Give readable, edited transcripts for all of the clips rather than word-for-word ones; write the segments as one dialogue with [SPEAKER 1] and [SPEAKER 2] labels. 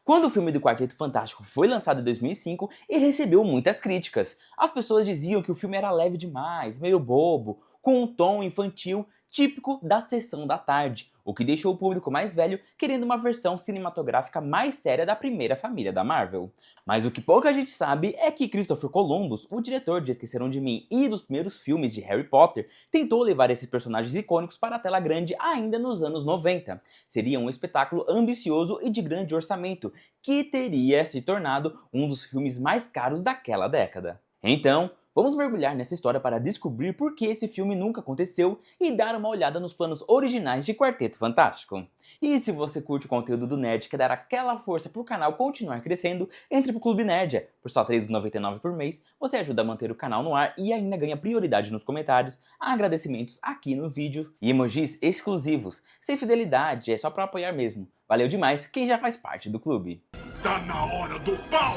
[SPEAKER 1] Quando o filme do Quarteto Fantástico foi lançado em 2005, ele recebeu muitas críticas. As pessoas diziam que o filme era leve demais, meio bobo, com um tom infantil típico da sessão da tarde, o que deixou o público mais velho querendo uma versão cinematográfica mais séria da primeira família da Marvel. Mas o que pouca gente sabe é que Christopher Columbus, o diretor de Esqueceram de Mim e dos primeiros filmes de Harry Potter, tentou levar esses personagens icônicos para a tela grande ainda nos anos 90. Seria um espetáculo ambicioso e de grande orçamento, que teria se tornado um dos filmes mais caros daquela década. Então, vamos mergulhar nessa história para descobrir por que esse filme nunca aconteceu e dar uma olhada nos planos originais de Quarteto Fantástico. E se você curte o conteúdo do Nerd e quer dar aquela força para o canal continuar crescendo, entre pro Clube Nerd. Por só R$ 3,99 por mês, você ajuda a manter o canal no ar e ainda ganha prioridade nos comentários, agradecimentos aqui no vídeo e emojis exclusivos. Sem fidelidade, é só para apoiar mesmo. Valeu demais quem já faz parte do clube.
[SPEAKER 2] Tá na hora do pau!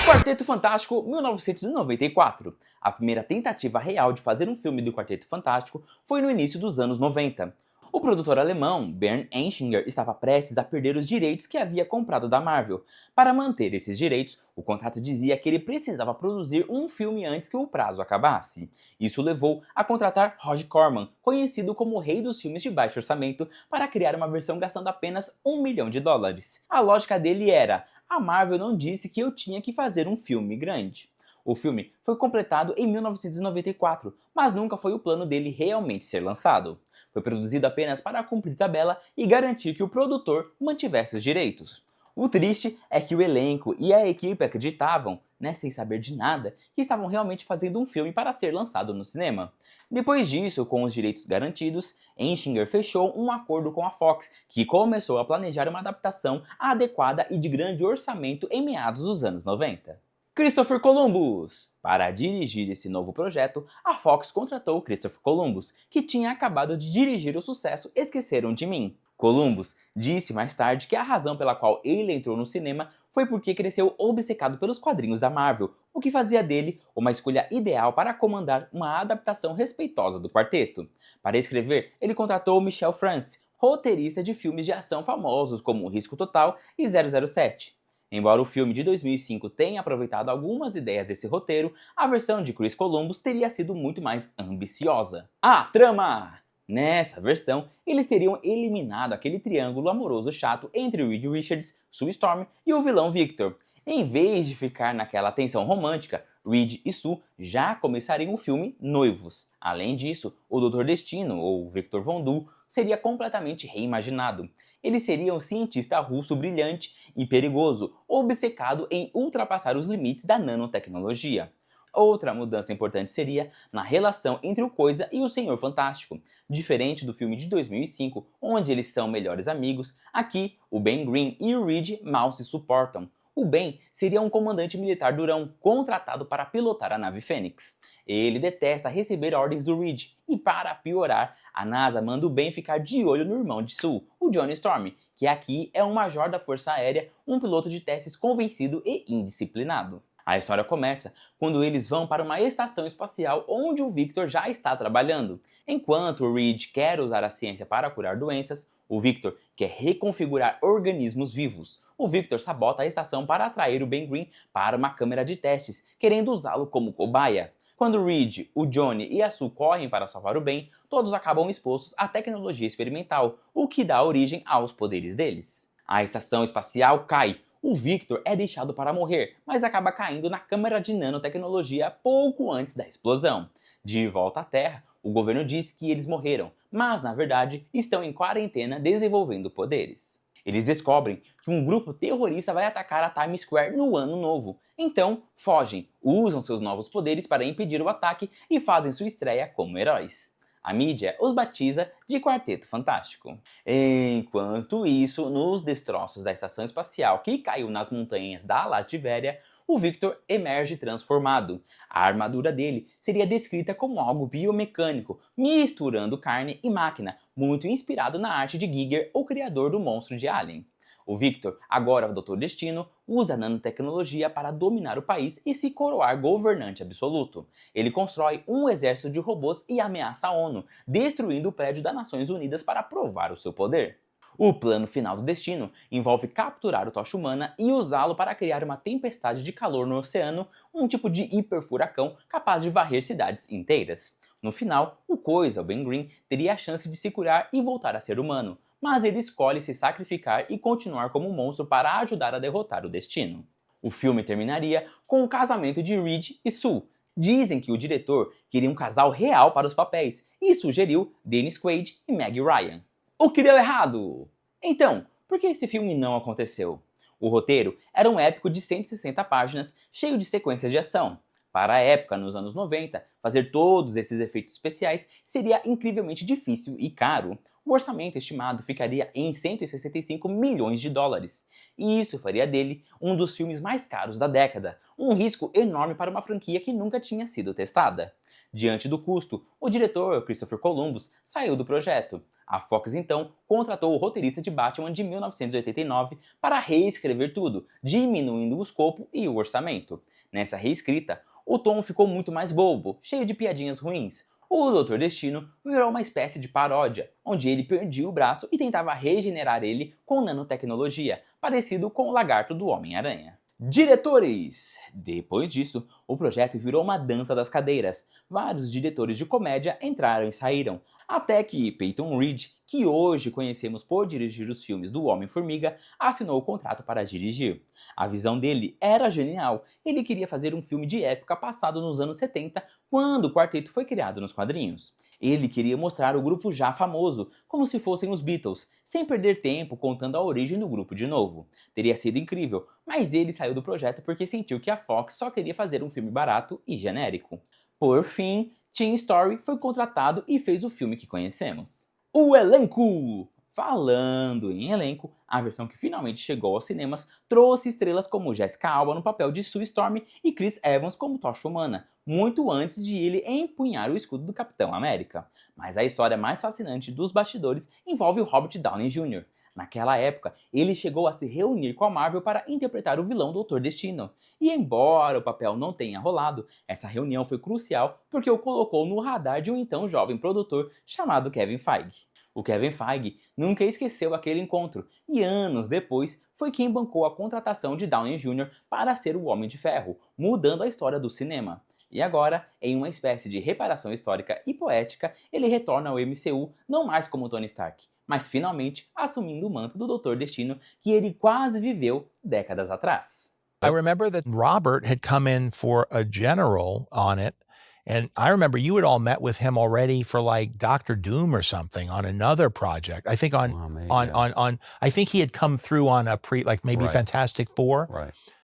[SPEAKER 1] Quarteto Fantástico 1994. A primeira tentativa real de fazer um filme do Quarteto Fantástico foi no início dos anos 90. O produtor alemão Bernd Eichinger estava prestes a perder os direitos que havia comprado da Marvel. Para manter esses direitos, o contrato dizia que ele precisava produzir um filme antes que o prazo acabasse. Isso levou a contratar Roger Corman, conhecido como o rei dos filmes de baixo orçamento, para criar uma versão gastando apenas $1 milhão. A lógica dele era: a Marvel não disse que eu tinha que fazer um filme grande. O filme foi completado em 1994, mas nunca foi o plano dele realmente ser lançado. Foi produzido apenas para cumprir tabela e garantir que o produtor mantivesse os direitos. O triste é que o elenco e a equipe acreditavam, sem saber de nada, que estavam realmente fazendo um filme para ser lançado no cinema. Depois disso, com os direitos garantidos, Eichinger fechou um acordo com a Fox, que começou a planejar uma adaptação adequada e de grande orçamento em meados dos anos 90. Christopher Columbus! Para dirigir esse novo projeto, a Fox contratou Christopher Columbus, que tinha acabado de dirigir o sucesso Esqueceram de Mim. Columbus disse mais tarde que a razão pela qual ele entrou no cinema foi porque cresceu obcecado pelos quadrinhos da Marvel, o que fazia dele uma escolha ideal para comandar uma adaptação respeitosa do quarteto. Para escrever, ele contratou Michel France, roteirista de filmes de ação famosos como Risco Total e 007. Embora o filme de 2005 tenha aproveitado algumas ideias desse roteiro, a versão de Chris Columbus teria sido muito mais ambiciosa. A trama! Nessa versão, eles teriam eliminado aquele triângulo amoroso chato entre Reed Richards, Sue Storm e o vilão Victor. Em vez de ficar naquela tensão romântica, Reed e Sue já começariam o filme noivos. Além disso, o Dr. Destino, ou Victor Von Doom, seria completamente reimaginado. Ele seria um cientista russo brilhante e perigoso, obcecado em ultrapassar os limites da nanotecnologia. Outra mudança importante seria na relação entre o Coisa e o Senhor Fantástico. Diferente do filme de 2005, onde eles são melhores amigos, aqui o Ben Green e o Reed mal se suportam. O Ben seria um comandante militar durão contratado para pilotar a nave Fênix. Ele detesta receber ordens do Reed e, para piorar, a NASA manda o Ben ficar de olho no irmão de Sue, o Johnny Storm, que aqui é um major da Força Aérea, um piloto de testes convencido e indisciplinado. A história começa quando eles vão para uma estação espacial onde o Victor já está trabalhando. Enquanto o Reed quer usar a ciência para curar doenças, o Victor quer reconfigurar organismos vivos. O Victor sabota a estação para atrair o Ben Green para uma câmera de testes, querendo usá-lo como cobaia. Quando o Reed, o Johnny e a Sue correm para salvar o Ben, todos acabam expostos à tecnologia experimental, o que dá origem aos poderes deles. A estação espacial cai. O Victor é deixado para morrer, mas acaba caindo na câmara de nanotecnologia pouco antes da explosão. De volta à Terra, o governo diz que eles morreram, mas na verdade estão em quarentena desenvolvendo poderes. Eles descobrem que um grupo terrorista vai atacar a Times Square no ano novo. Então, fogem, usam seus novos poderes para impedir o ataque e fazem sua estreia como heróis. A mídia os batiza de Quarteto Fantástico. Enquanto isso, nos destroços da estação espacial que caiu nas montanhas da Lativéria, o Victor emerge transformado. A armadura dele seria descrita como algo biomecânico, misturando carne e máquina, muito inspirado na arte de Giger, o criador do monstro de Alien. O Victor, agora o Dr. Destino, usa a nanotecnologia para dominar o país e se coroar governante absoluto. Ele constrói um exército de robôs e ameaça a ONU, destruindo o prédio das Nações Unidas para provar o seu poder. O plano final do Destino envolve capturar o Tocha Humana e usá-lo para criar uma tempestade de calor no oceano, um tipo de hiperfuracão capaz de varrer cidades inteiras. No final, o Coisa, o Ben Green, teria a chance de se curar e voltar a ser humano, mas ele escolhe se sacrificar e continuar como um monstro para ajudar a derrotar o Destino. O filme terminaria com o casamento de Reed e Sue. Dizem que o diretor queria um casal real para os papéis e sugeriu Dennis Quaid e Meg Ryan. O que deu errado? Então, por que esse filme não aconteceu? O roteiro era um épico de 160 páginas, cheio de sequências de ação. Para a época, nos anos 90, fazer todos esses efeitos especiais seria incrivelmente difícil e caro. O orçamento estimado ficaria em 165 milhões de dólares. E isso faria dele um dos filmes mais caros da década, um risco enorme para uma franquia que nunca tinha sido testada. Diante do custo, o diretor Christopher Columbus saiu do projeto. A Fox então contratou o roteirista de Batman de 1989 para reescrever tudo, diminuindo o escopo e o orçamento. Nessa reescrita, o tom ficou muito mais bobo, cheio de piadinhas ruins. O Doutor Destino virou uma espécie de paródia, onde ele perdia o braço e tentava regenerar ele com nanotecnologia, parecido com o lagarto do Homem-Aranha. Diretores! Depois disso, o projeto virou uma dança das cadeiras. Vários diretores de comédia entraram e saíram, até que Peyton Reed, que hoje conhecemos por dirigir os filmes do Homem-Formiga, assinou o contrato para dirigir. A visão dele era genial. Ele queria fazer um filme de época passado nos anos 70, quando o quarteto foi criado nos quadrinhos. Ele queria mostrar o grupo já famoso, como se fossem os Beatles, sem perder tempo contando a origem do grupo de novo. Teria sido incrível, mas ele saiu do projeto porque sentiu que a Fox só queria fazer um filme barato e genérico. Por fim, Tim Story foi contratado e fez o filme que conhecemos. O elenco! Falando em elenco, a versão que finalmente chegou aos cinemas trouxe estrelas como Jessica Alba no papel de Sue Storm e Chris Evans como Tocha Humana, muito antes de ele empunhar o escudo do Capitão América. Mas a história mais fascinante dos bastidores envolve o Robert Downey Jr. Naquela época, ele chegou a se reunir com a Marvel para interpretar o vilão Doutor Destino. E embora o papel não tenha rolado, essa reunião foi crucial porque o colocou no radar de um então jovem produtor chamado Kevin Feige. O Kevin Feige nunca esqueceu aquele encontro e anos depois foi quem bancou a contratação de Downey Jr. para ser o Homem de Ferro, mudando a história do cinema. E agora, em uma espécie de reparação histórica e poética, ele retorna ao MCU não mais como Tony Stark, mas finalmente assumindo o manto do Doutor Destino que ele quase viveu décadas atrás.
[SPEAKER 3] I remember that Robert had come in for a general on it. And I remember you had all met with him already for like Doctor Doom or something on another project. I think I think he had come through on a maybe
[SPEAKER 4] Right.
[SPEAKER 3] Fantastic Four.
[SPEAKER 4] Right.